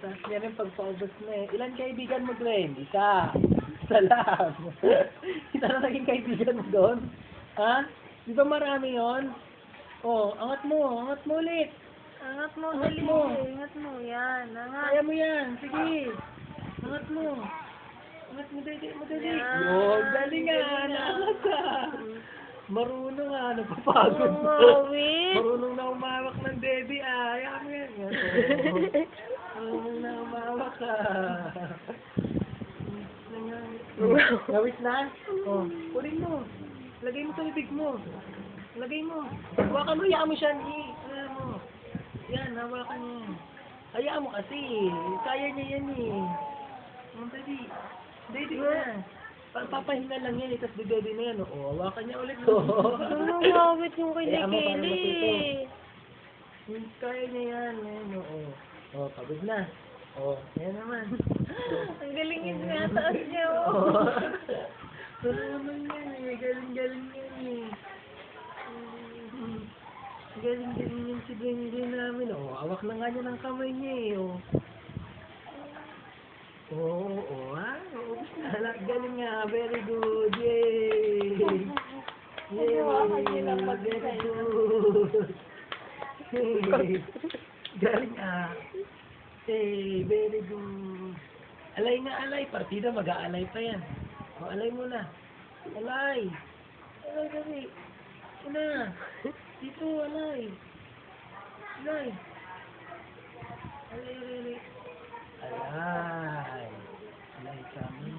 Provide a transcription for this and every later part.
Tapos yan yung pagpaubos na eh. Ilan kaibigan mo, Glenn? Isa. Isa lang. Isa na naging kaibigan mo doon? Ha? Di ba marami yon? Oh, angat mo ulit. Angat mo, Angat dali. mo. Angat mo, yan. Angat. Kaya mo yan. Sige. Angat mo. Angat mo, dede. Yan. Yun, galing nga. Naangat ka. Marunong nga. Napapagod. Umawit. Marunong na umawak ng dede ah. Kaya mo yan. Marunong na umawak ka. Gawit na? Oh, kunin mo. Lagay mo sa bibig mo. Lagay mo. Hawakan mo, hayaan mo siya. Hayaan mo. Yan, hawakan niya yan. Hayaan mo kasi. Kaya niya yan eh. Dali. Dali na. Papahinga lang yan eh. Tapos dede na yan. O, hawakan niya ulit. Umawit yung Hayaan mo para kilikili. matuto. Kaya niya yan. Ayan, o. O, pagod na. O, ayan naman. Ang galing yung tinataas niya, oh. Marunong yan eh. Galing-galing yan eh. Galing-galing yan si Glenn namin. O, awak na nga niya ng kamay niya eh. O. Oo, ha? Oo, galing nga. Very good. Yay! Yay! Very good. Hey, galing ah. Hey, very good. Alay nga, alay. Partida, mag-aalay pa yan. O, alay muna. Alay. Alay, dali. Una. Dito, alay. Alay. Alay, alay, alay. Alay. Alay kami.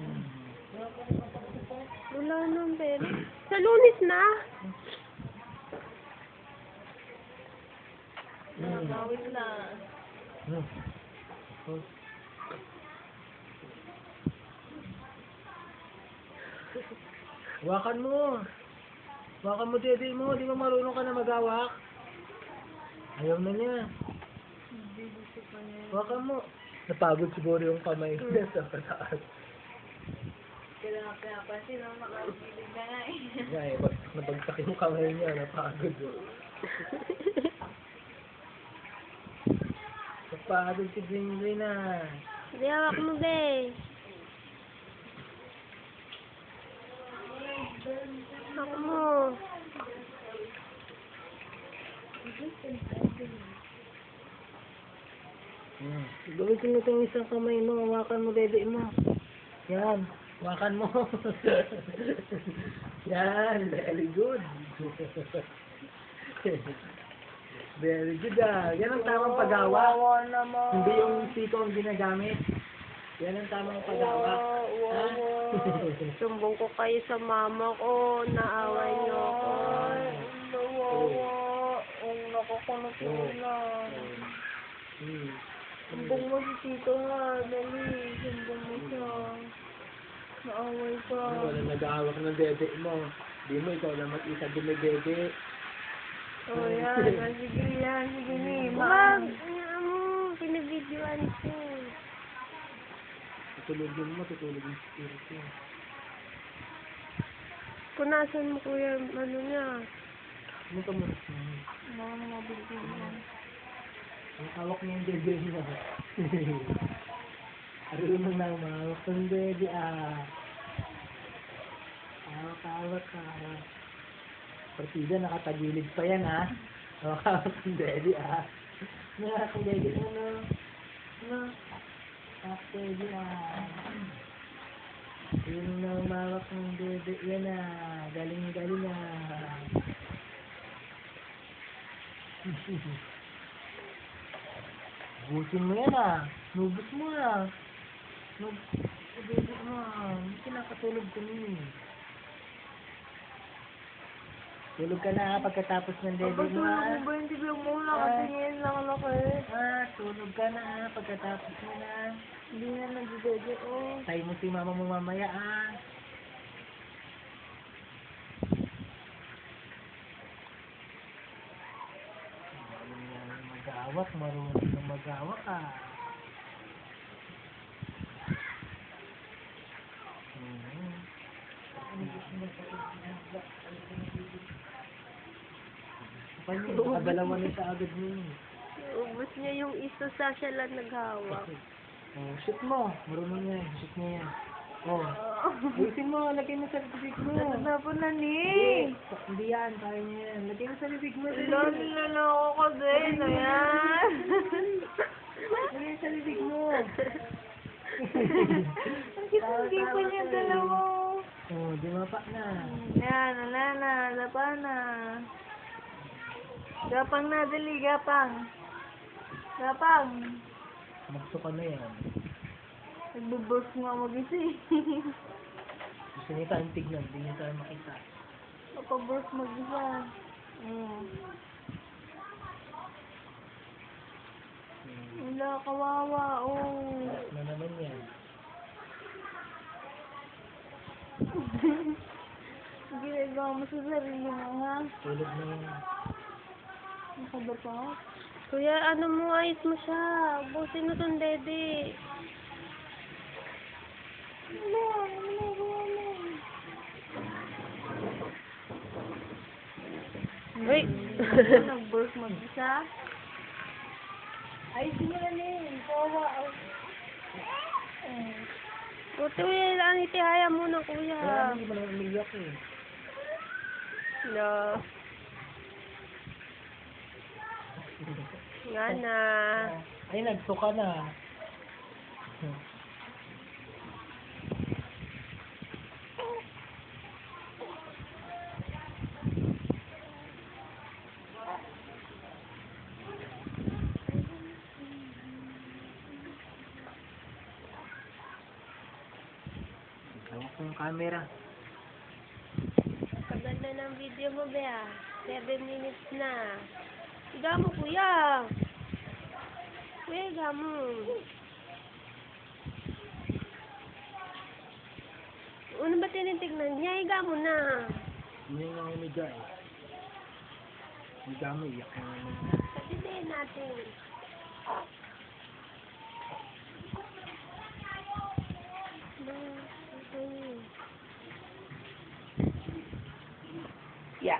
Wala nang pera. Sa Lunes na. Gawin na. Oh. Hawakan mo. Hawakan mo, dede mo. Di ba marunong ka na magawak? Ayaw na niya. Hawakan mo. Napagod siguro yung kamay niya sa pataas. Kailangan pinapansin ang makakilig na nga eh. Nga eh, nabagsak yung kamay niya. Napagod. Napagod si Glenn na. Hindi, hawak mo, be. Hawak mo. Gamitin mo itong isang kamay mo. Hawakan mo, dede mo. Yan. Hawakan mo. Yan. Very good. Very good ah. Yan ang tamang paggawa. Wawa naman. Hindi yung siko ang ginagamit. Yan ang tamang paggawa. Wawa. Sumbong ko kayo sa mama ko. Naaway niyo ako. Nawawa. Ang nakakunot na. Sumbong mo si Tito nga. Dali. Sumbong mo siya. Naaway ka. Wala nag-aawak ng dede mo. Di mo, ikaw lang mag-isa dumidede. Oh, yan. Sige yan. Sige ni. Wag. Pinabidyoan ko. Tutulogin mo, tutulog yung spirit mo. Punasan mo kuya. Ano niya? Ano ka mo? Mga mabili ko yan. Ang hawak niya yung dede mo. Arunong na umawak ng dede ah. Hawak ka. Partida, nakatagilid pa yan ha. Hawak ng dede ah. Hawak ng dede mo na. Hawak dede ah. Yun na umawak ng dede. Yan ah. Galing ah. Busin mo yan ah. Nubos mo ah. Nubos mo ah. Hindi kinakatulog ko nun eh. Tulog ka na pagkatapos ng dede mo ah. Tulog mo ba yung tiglang mo? Nakatingin lang ako eh. Tulog ka na pagkatapos mo na. Hindi na nagdedede oh. Tayo mo si mama mo mamaya ah. Marunong na mag-awak ah. Nakadalawa na siya agad mo. Ubus niya yung isa sa siya lang naghawak. Oh, shoot mo. Marunong yan. Shoot mo yan. Oh. Ayusin mo. Lagay mo sa bibig mo. Na po na Hindi. Hindi yan. Kaya niya yan. Lagay mo sa bibig mo. Lalo na ako ko din. Ayan. Lagay mo sa bibig mo. Ang kitang pa niya dalawa. Oh, di mapa na. Yan, wala na. Lapa na. Gapang na, dali. Gapang. Gapang. Magso ka na yan. Nagbuburst nga mag-isa eh. Gusto niya tayong tignan. Hindi niya tayo makita. Napaburst mag-isa. Wala, kawawa. Oh. Last na naman yan. Ginagawa mo sa sarili mo, ha? Tulog na yan. Nakaba pa? Kuya, ano mo, ayos mo siya. Ubusin mo itong dede. Uy! Nag-burst mag-isa? Ayos mo na rin. Kawa. Buti mo yan, anitihaya muna, kuya. Kaya hindi mo naman umiyak eh. No. Nga na. Ay, nagsuka na. Hawak ko yung camera. Kaganda ng video mo, Bea. 7 minutes na. Higa mo, kuya. Kuya, higa mo. Ano ba tinitignan niya? Higa mo na. Hindi nga umiga eh. Umiga mo, iyak na naman. Sabihin natin. Yeah.